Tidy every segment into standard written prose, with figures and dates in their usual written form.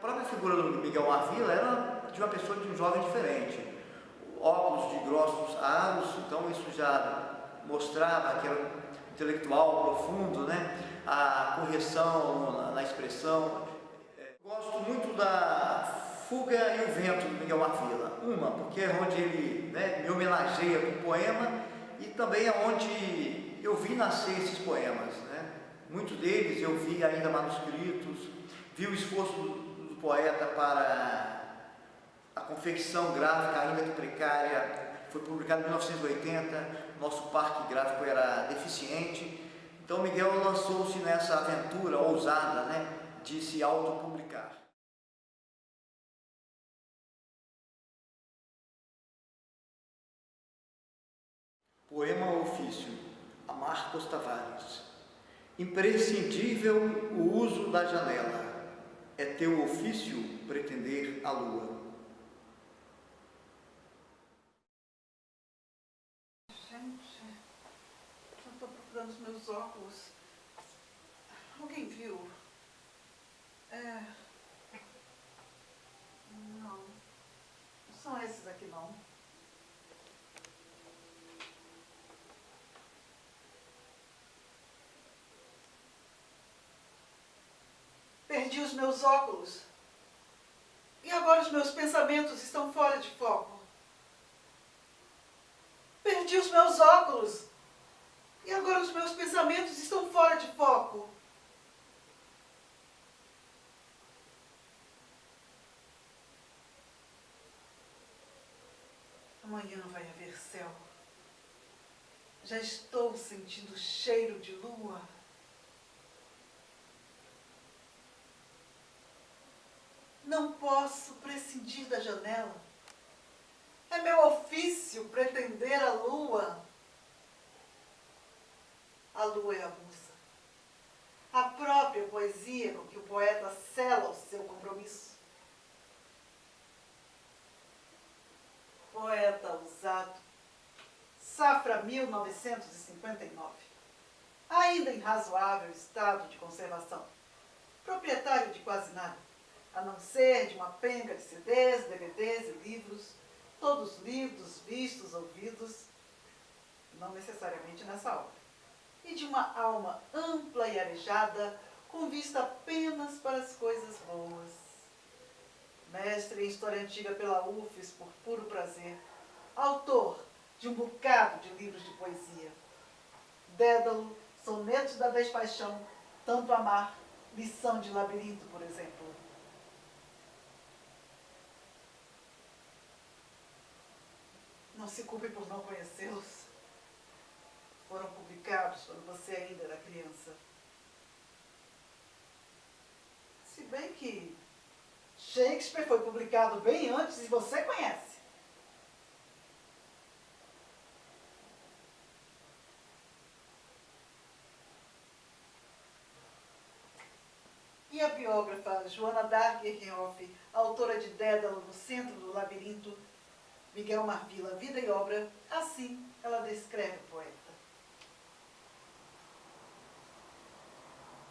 própria figura do Miguel Marvila era de uma pessoa, de um jovem diferente. Óculos de grossos aros, então isso já mostrava que era um intelectual profundo, né? A correção na expressão. Gosto muito da Fuga e o Vento do Miguel Marvila. Uma, porque é onde ele, né, me homenageia com o poema, e também é onde eu vi nascer esses poemas, né? Muitos deles eu vi ainda manuscritos, vi o esforço do poeta para a confecção gráfica, ainda que precária. Foi publicado em 1980, nosso parque gráfico era deficiente, então Miguel lançou-se nessa aventura ousada, né, de se autopublicar. Poema ao ofício, Amar Costa Tavares. Imprescindível o uso da janela, é teu ofício pretender a lua. Gente, eu estou procurando os meus óculos. Alguém viu? Não. Não são esses aqui, não. Perdi os meus óculos. E agora os meus pensamentos estão fora de foco. Perdi os meus óculos. E agora os meus pensamentos estão fora de foco. Amanhã vai haver céu. Já estou sentindo o cheiro de lua. Não posso prescindir da janela. É meu ofício pretender a lua. A lua é a musa. A própria poesia com que o poeta sela o seu compromisso. Poeta usado. Safra 1959. Ainda em razoável estado de conservação. Proprietário de quase nada, a não ser de uma penca de CDs, DVDs e livros, todos lidos, vistos, ouvidos, não necessariamente nessa obra, e de uma alma ampla e arejada, com vista apenas para as coisas boas. Mestre em História Antiga pela UFES por puro prazer, autor de um bocado de livros de poesia. Dédalo, Sonetos da Despaixão, Tanto Amar, Lição de Labirinto, por exemplo. Não se culpe por não conhecê-los. Foram publicados quando você ainda era criança. Se bem que Shakespeare foi publicado bem antes e você conhece. E a biógrafa Joana d'Arc Herrenhoff, autora de Dédalo no Centro do Labirinto, Miguel Marvila, Vida e Obra, assim ela descreve o poeta.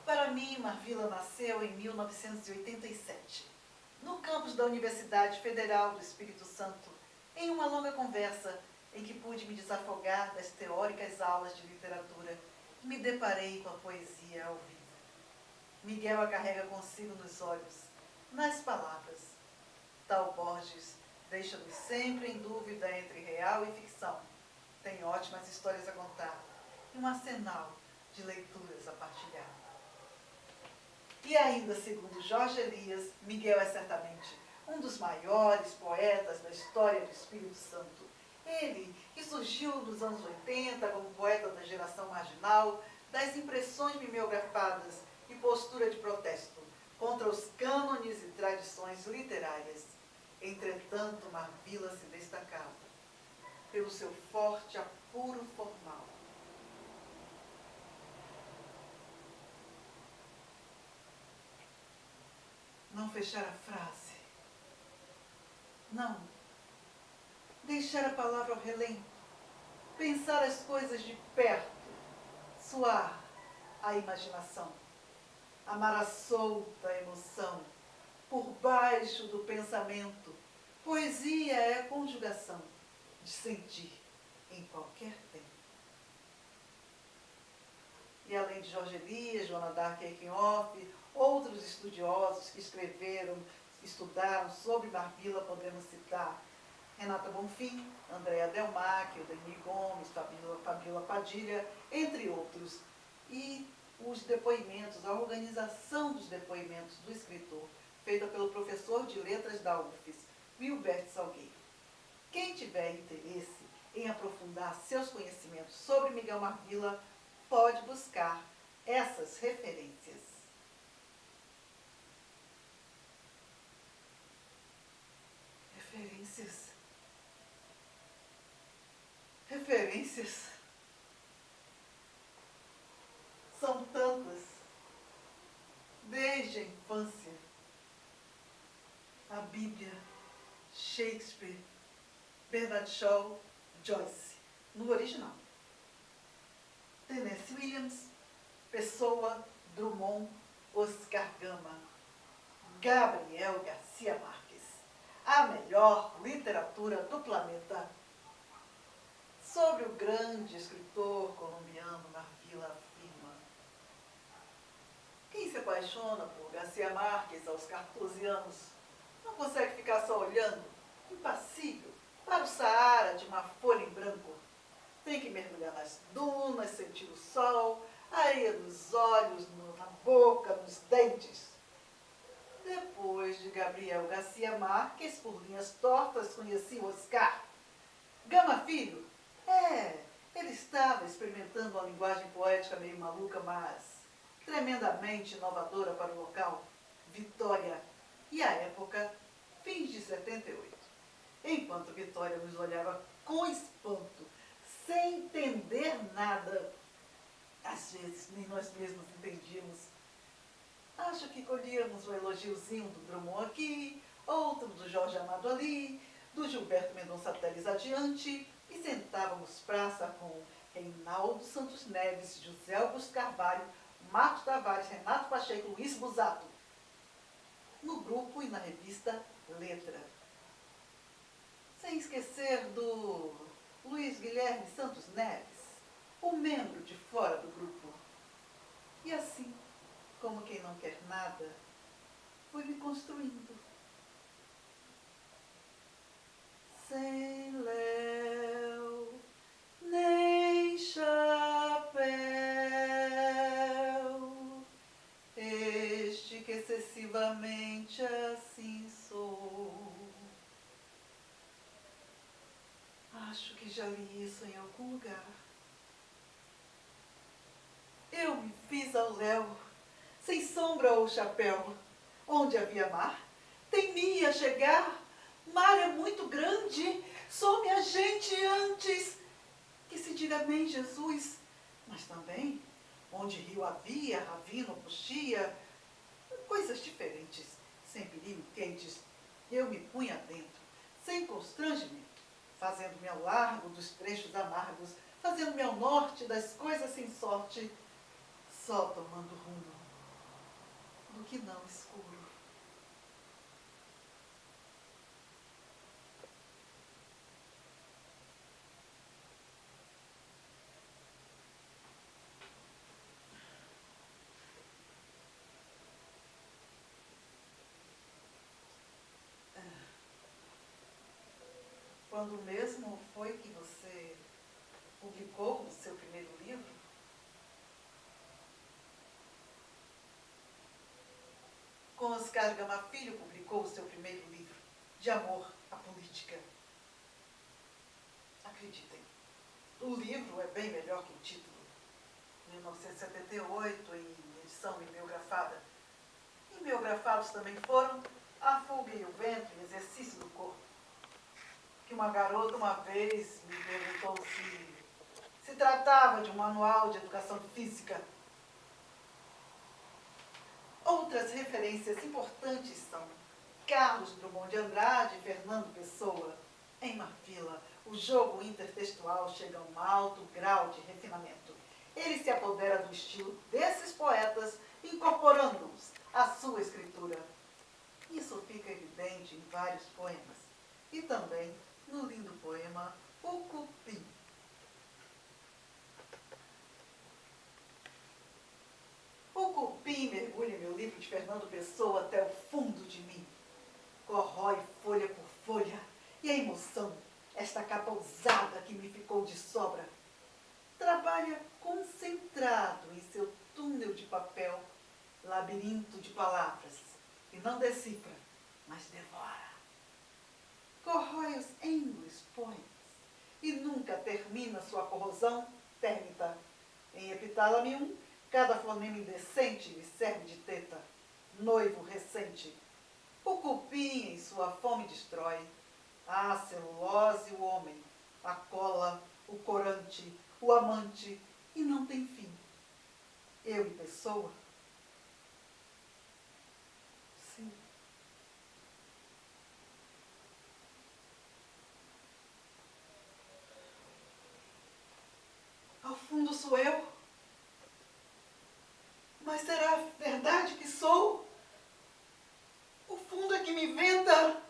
Para mim, Marvila nasceu em 1987, no campus da Universidade Federal do Espírito Santo, em uma longa conversa em que pude me desafogar das teóricas aulas de literatura e me deparei com a poesia ao vivo. Miguel a carrega consigo nos olhos, nas palavras. Tal Borges deixa-nos sempre em dúvida entre real e ficção. Tem ótimas histórias a contar e um arsenal de leituras a partilhar. E ainda, segundo Jorge Elias, Miguel é certamente um dos maiores poetas da história do Espírito Santo. Ele, que surgiu nos anos 80 como poeta da geração marginal, das impressões mimeografadas e postura de protesto contra os cânones e tradições literárias. Entretanto, Marvila se destacava pelo seu forte apuro formal. Não fechar a frase. Não. Deixar a palavra ao relento. Pensar as coisas de perto. Suar a imaginação. Amar a solta emoção. por baixo do pensamento. Poesia é a conjugação de sentir em qualquer tempo. E além de Jorge Elias, Joana d'Arc e Eichenhoff, outros estudiosos que escreveram, estudaram sobre Marvila, podemos citar Renata Bonfim, Andréa Delmac, Odair Gomes, Fabíola Padilha, entre outros. E os depoimentos, a organização dos depoimentos do escritor, feita pelo professor de letras da UFES, Wilbert Salgueiro. Quem tiver interesse em aprofundar seus conhecimentos sobre Miguel Marvila, pode buscar essas referências. Referências são tantas, desde a infância, a Bíblia, Shakespeare, Bernard Shaw, Joyce, no original. Tennessee Williams, Pessoa, Drummond, Oscar Gama, Gabriel Garcia Marques, a melhor literatura do planeta. Sobre o grande escritor colombiano Marvila afirma: quem se apaixona por Garcia Marques aos 14 anos não consegue ficar só olhando, impassível, para o Saara de uma folha em branco. Tem que mergulhar nas dunas, sentir o sol, a areia nos olhos, na boca, nos dentes. Depois de Gabriel Garcia Marques, por linhas tortas, conheci Oscar Gama Filho. Ele estava experimentando uma linguagem poética meio maluca, mas tremendamente inovadora para o local, Vitória, e a época, fins de 78. Enquanto Vitória nos olhava com espanto, sem entender nada, às vezes nem nós mesmos entendíamos. Acho que colhíamos um elogiozinho do Drummond aqui, outro do Jorge Amado ali, do Gilberto Mendonça Teles adiante, e sentávamos praça com Reinaldo Santos Neves, José Augusto Carvalho, Marcos Tavares, Renato Pacheco, Luiz Busato, no grupo e na revista Letra. Sem esquecer do Luiz Guilherme Santos Neves, o membro de fora do grupo. E assim, como quem não quer nada, fui me construindo. Sem léu, nem chapéu, este que excessivamente assim sou. Acho que já li isso em algum lugar. Eu me fiz ao léu, sem sombra ou chapéu. Onde havia mar, temia chegar. Mar é muito grande, some a gente antes que se diga amém, Jesus. Mas também, onde rio havia, ravino, puxia, coisas diferentes, sem perigo quentes, eu me punha dentro, sem constrangimento, fazendo-me ao largo dos trechos amargos, fazendo-me ao norte das coisas sem sorte, só tomando rumo do que não escuro. Quando mesmo foi que você publicou o seu primeiro livro? Com Oscar Gama Filho publicou o seu primeiro livro, De Amor à Política. Acreditem, o livro é bem melhor que o título. 1978, em edição mimeografada. E miografados também foram A Fuga e o Vento e Exercício do Corpo. Que uma garota uma vez me perguntou se tratava de um manual de educação física. Outras referências importantes são Carlos Drummond de Andrade e Fernando Pessoa. Em Marvila, o jogo intertextual chega a um alto grau de refinamento. Ele se apodera do estilo desses poetas, incorporando-os à sua escritura. Isso fica evidente em vários poemas, e também no lindo poema O Cupim. O cupim mergulha em meu livro de Fernando Pessoa até o fundo de mim. Corrói folha por folha, e a emoção, esta capa ousada que me ficou de sobra, trabalha concentrado em seu túnel de papel, labirinto de palavras, e não decifra, mas devora. Corrói os English poems, e nunca termina sua corrosão térmita. Em Epitálame 1, cada fonema indecente lhe serve de teta, noivo recente. O cupim em sua fome destrói a celulose o homem, a cola, o corante, o amante, e não tem fim. Eu e Pessoa? Sim. Ao fundo sou eu? Mas será verdade que sou? O fundo é que me venda?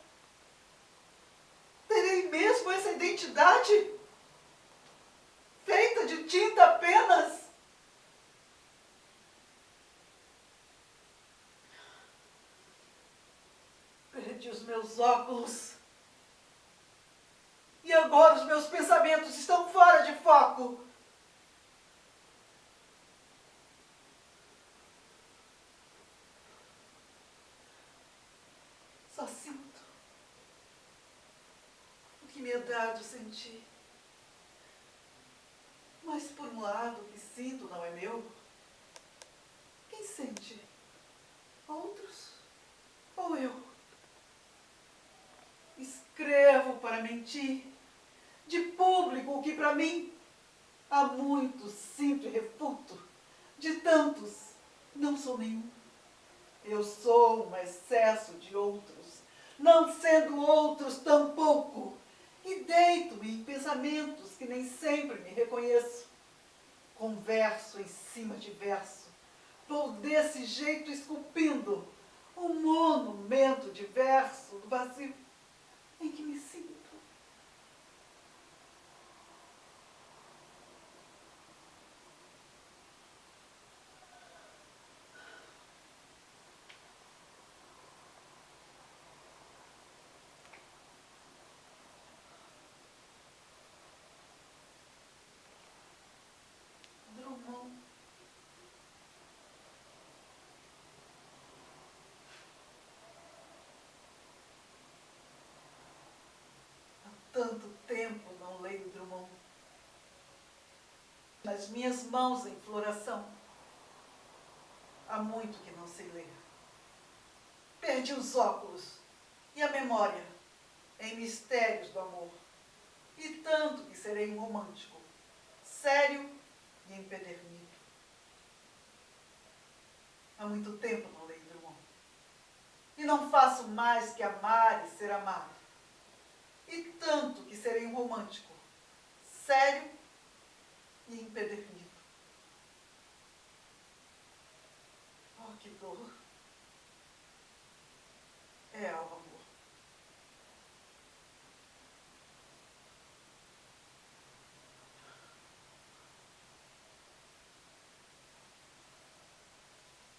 Terei mesmo essa identidade? Feita de tinta apenas? Perdi os meus óculos. E agora os meus pensamentos estão fora de foco. Só sinto o que me é dado sentir. Mas por um lado, o que sinto não é meu. Quem sente? Outros ou eu? Escrevo para mentir, de público o que para mim há muitos sinto e refuto, de tantos não sou nenhum. Eu sou um excesso de outros, não sendo outros tampouco, e deito-me em pensamentos que nem sempre me reconheço. Converso em cima de verso, vou desse jeito esculpindo um monumento de verso do vazio em que me sinto. Drummond. Há tanto tempo não leio Drummond. Nas minhas mãos em floração, há muito que não sei ler. Perdi os óculos e a memória em mistérios do amor. E tanto que serei um romântico, sério e empedernido. Há muito tempo não leio Drummond. E não faço mais que amar e ser amado. E tanto que serei um romântico, sério e empedernido. Oh, que dor! É ao amor.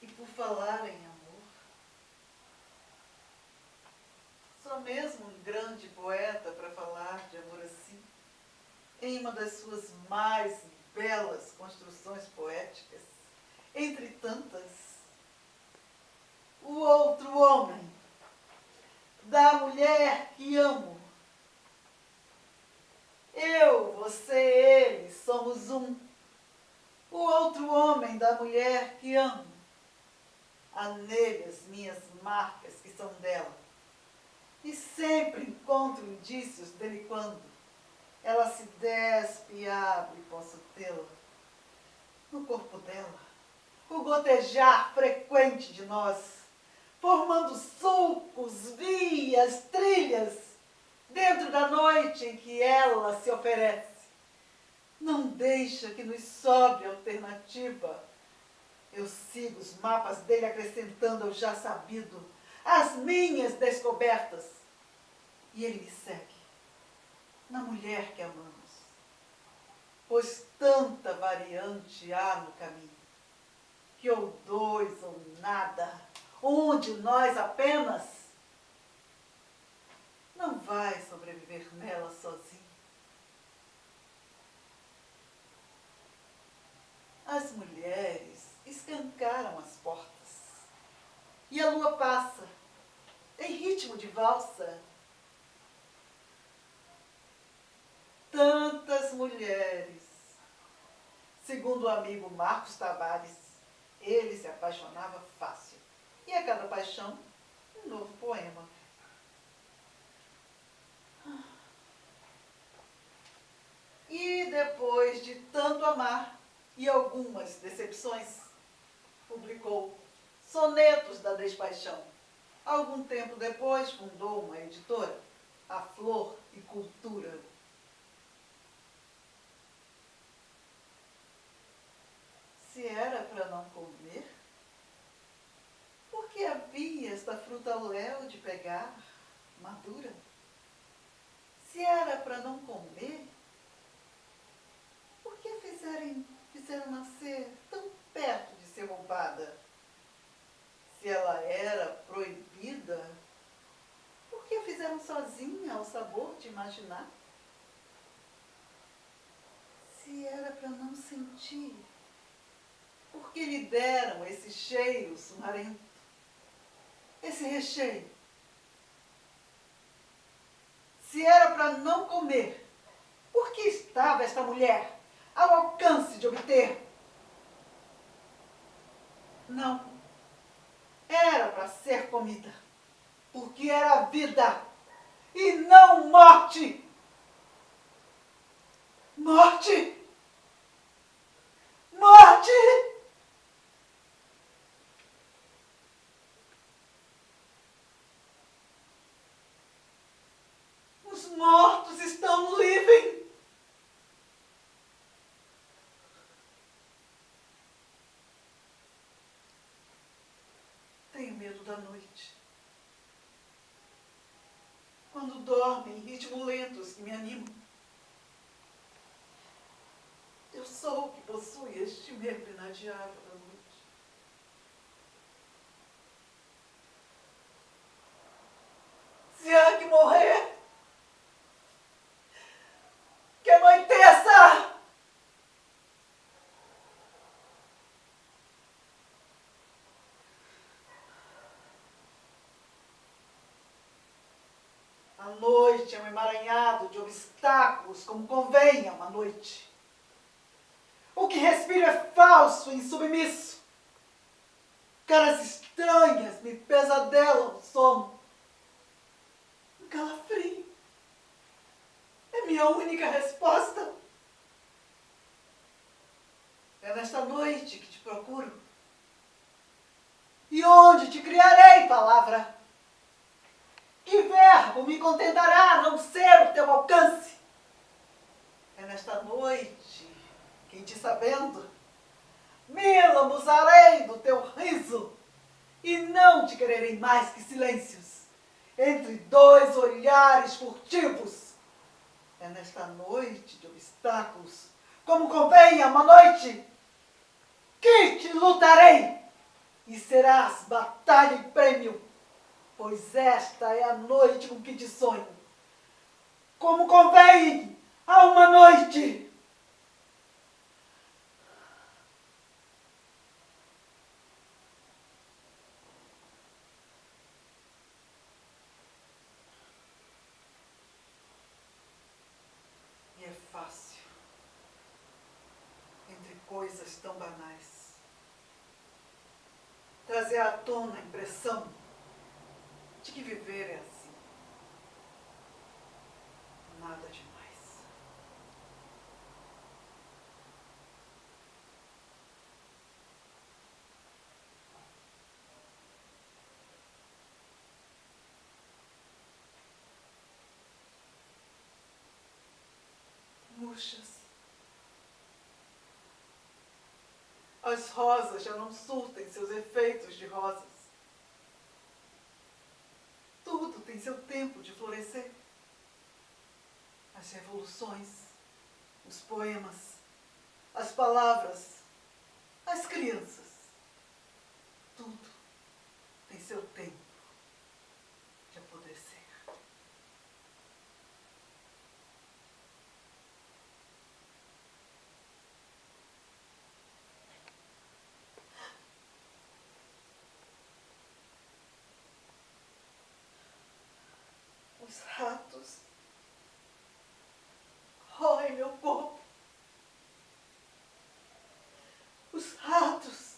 E por falar em amor, sou mesmo um grande poeta para falar de amor assim, em uma das suas mais belas construções poéticas, entre tantas, o outro homem, da mulher que amo. Eu, você, ele, somos um. O outro homem da mulher que amo. Há nele as minhas marcas que são dela. E sempre encontro indícios dele quando ela se despe e abre e posso tê-la. No corpo dela, o gotejar frequente de nós, formando sulcos, vias, trilhas, dentro da noite em que ela se oferece. Não deixa que nos sobre alternativa. Eu sigo os mapas dele acrescentando ao já sabido, as minhas descobertas. E ele me segue na mulher que amamos, pois tanta variante há no caminho, que ou dois ou nada, um de nós apenas não vai sobreviver nela sozinho. As mulheres escancaram as portas e a lua passa em ritmo de valsa. Tantas mulheres. Segundo o amigo Marcos Tavares, ele se apaixonava fácil. E a cada paixão, um novo poema. E depois de tanto amar e algumas decepções, publicou Sonetos da Despaixão. Algum tempo depois, fundou uma editora, A Flor e Cultura. Se era para não comer, por que havia esta fruta ao léu de pegar, madura? Se era para não comer, por que fizeram nascer tão perto de ser roubada? Se ela era proibida, por que fizeram sozinha ao sabor de imaginar? Se era para não sentir, por que lhe deram esse cheiro sumarento, esse recheio? Se era para não comer, por que estava esta mulher ao alcance de obter? Não, era para ser comida, porque era vida e não morte. Morte! Morte! Os mortos estão livres. Tenho medo da noite. Quando dormem ritmos lentos que me animam. Eu sou o que possui este medo inadiável da noite. Se há que morrer, que anoiteça! A noite é um emaranhado de obstáculos, como convém a uma noite. O que respiro é falso e insubmisso. Caras estranhas me pesadelam o sono. Um calafrio é minha única resposta. É nesta noite que te procuro. E onde te criarei, palavra? Que verbo me contentará a não ser o teu alcance? É nesta noite que, te sabendo, me lambuzarei do teu riso e não te quererei mais que silêncios entre dois olhares furtivos. É nesta noite de obstáculos, como convém a uma noite, que te lutarei e serás batalha e prêmio, pois esta é a noite com que te sonho, como convém a uma noite. E é fácil, entre coisas tão banais, trazer à tona a impressão de que viver é assim. Nada demais. Murchas. As rosas já não surtem seus efeitos de rosas. tem seu tempo de florescer. As revoluções, os poemas, as palavras, as crianças, tudo tem seu tempo de apodrecer. Os ratos roem meu corpo. Os ratos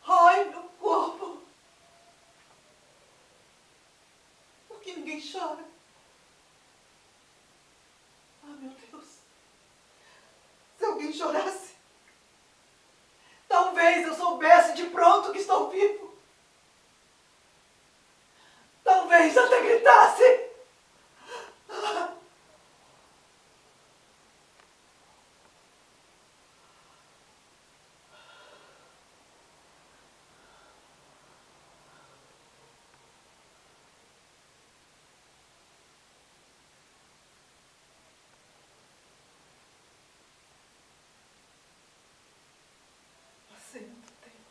roem meu corpo. Por que ninguém chora? Ah, meu Deus. Se alguém chorasse, talvez eu soubesse de pronto que estou vivo. Talvez até gritasse. Passei muito tempo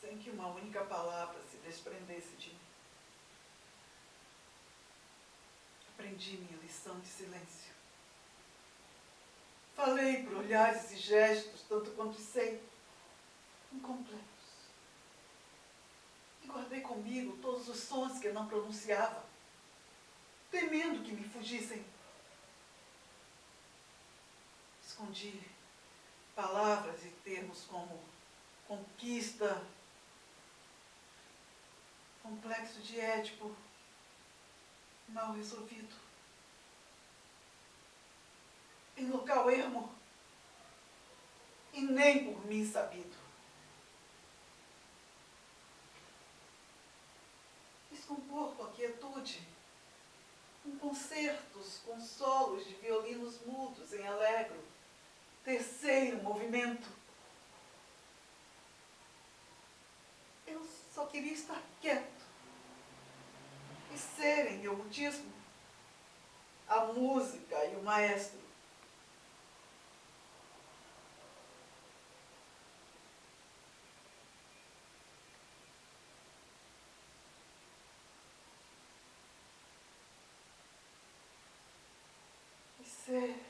sem que uma única palavra se desprendesse de mim. Aprendi minha lição de silêncio. Falei por olhares e gestos, tanto quanto sei, incompletos. E guardei comigo todos os sons que eu não pronunciava, temendo que me fugissem. Escondi palavras e termos como conquista, complexo de Édipo, mal resolvido. Em local ermo, e nem por mim sabido. Fiz compor com a quietude, com concertos, com solos de violinos mudos em alegro, terceiro movimento. Eu só queria estar quieto e ser, em meu mutismo, a música e o maestro. E ser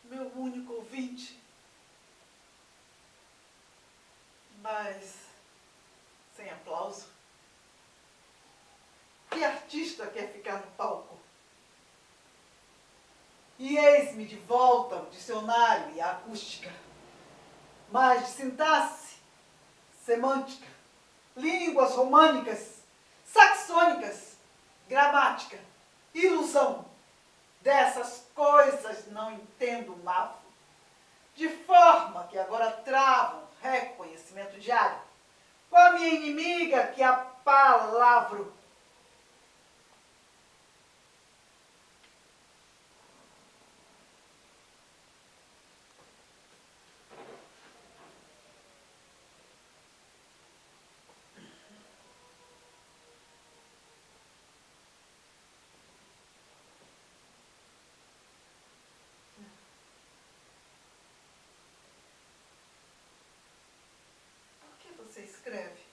meu único ouvinte, mas sem aplauso. Que artista quer ficar no palco? E eis-me de volta ao dicionário e à acústica, mas de sintaxe, semântica, línguas românicas, saxônicas, gramática, ilusão. Dessas coisas não entendo nada, de forma que agora travo um reconhecimento diário com a minha inimiga, que é a palavra. Por que você escreve?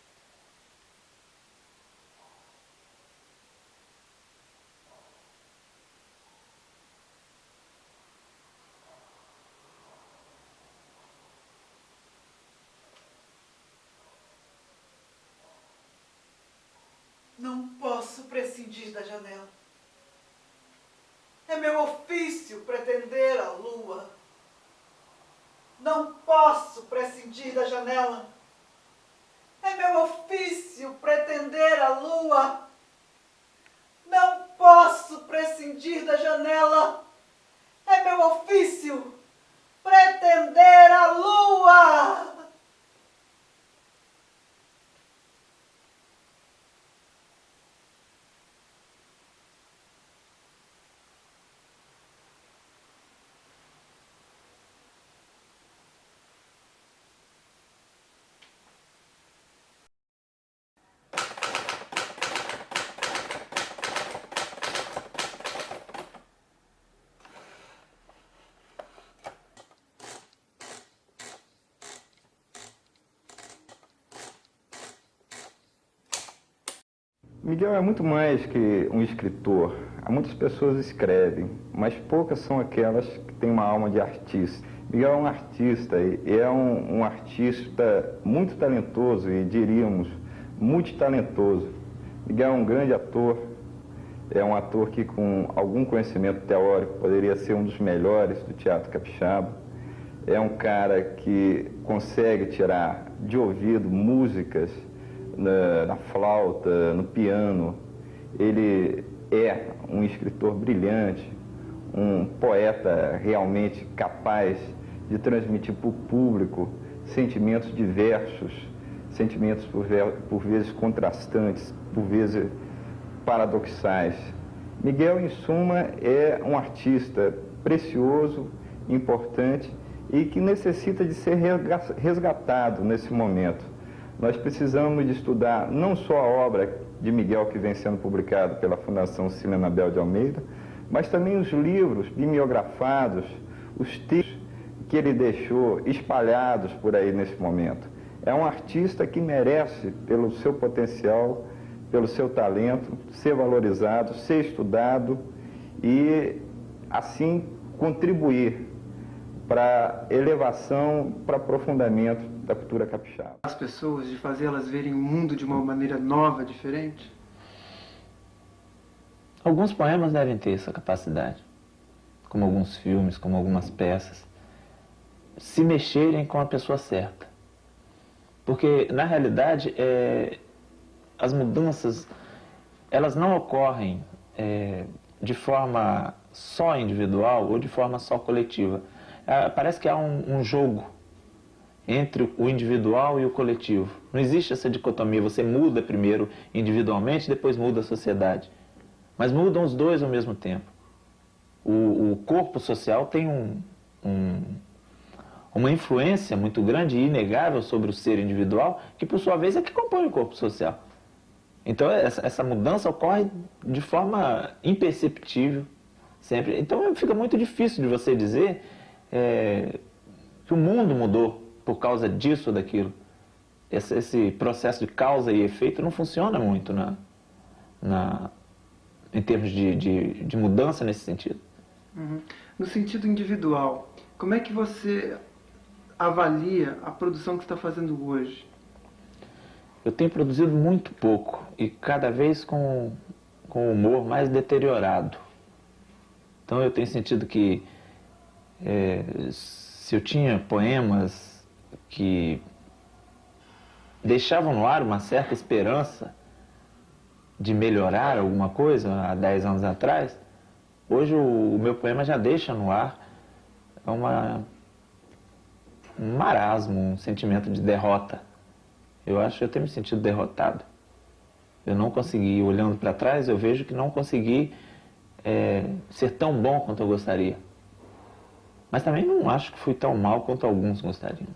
Não posso prescindir da janela. É meu ofício pretender a lua. Não posso prescindir da janela. É meu ofício pretender a lua. Não posso prescindir da janela. É meu ofício pretender a lua. Miguel é muito mais que um escritor. Há muitas pessoas escrevem, mas poucas são aquelas que têm uma alma de artista. Miguel é um artista e é um artista muito talentoso e, diríamos, multitalentoso. Miguel é um grande ator, é um ator que, com algum conhecimento teórico, poderia ser um dos melhores do teatro capixaba. É um cara que consegue tirar de ouvido músicas na flauta, no piano. Ele é um escritor brilhante, um poeta realmente capaz de transmitir para o público sentimentos diversos, sentimentos por vezes contrastantes, por vezes paradoxais. Miguel, em suma, é um artista precioso, importante e que necessita de ser resgatado nesse momento. Nós precisamos de estudar não só a obra de Miguel que vem sendo publicada pela Fundação Cília Anabel de Almeida, mas também os livros bibliografados, os textos que ele deixou espalhados por aí nesse momento. É um artista que merece, pelo seu potencial, pelo seu talento, ser valorizado, ser estudado e, assim, contribuir para elevação, para aprofundamento da cultura capixaba. As pessoas, de fazê-las verem o mundo de uma maneira nova, diferente? Alguns poemas devem ter essa capacidade, como alguns filmes, como algumas peças, se mexerem com a pessoa certa. Porque, na realidade, as mudanças, elas não ocorrem de forma só individual ou de forma só coletiva. Parece que há um jogo entre o individual e o coletivo. Não existe essa dicotomia, você muda primeiro individualmente, depois muda a sociedade. Mas mudam os dois ao mesmo tempo. O corpo social tem uma influência muito grande e inegável sobre o ser individual, que por sua vez é que compõe o corpo social. Então essa mudança ocorre de forma imperceptível sempre. Então fica muito difícil de você dizer que o mundo mudou por causa disso ou daquilo. Esse processo de causa e efeito não funciona muito em termos de mudança nesse sentido. Uhum. No sentido individual, como é que você avalia a produção que você está fazendo hoje? Eu tenho produzido muito pouco e cada vez com o humor mais deteriorado. Então eu tenho sentido que se eu tinha poemas que deixavam no ar uma certa esperança de melhorar alguma coisa há 10 anos atrás, hoje o meu poema já deixa no ar um marasmo, um sentimento de derrota. Eu tenho me sentido derrotado. Eu não consegui, olhando para trás, eu vejo que não consegui ser tão bom quanto eu gostaria. Mas também não acho que fui tão mal quanto alguns gostariam.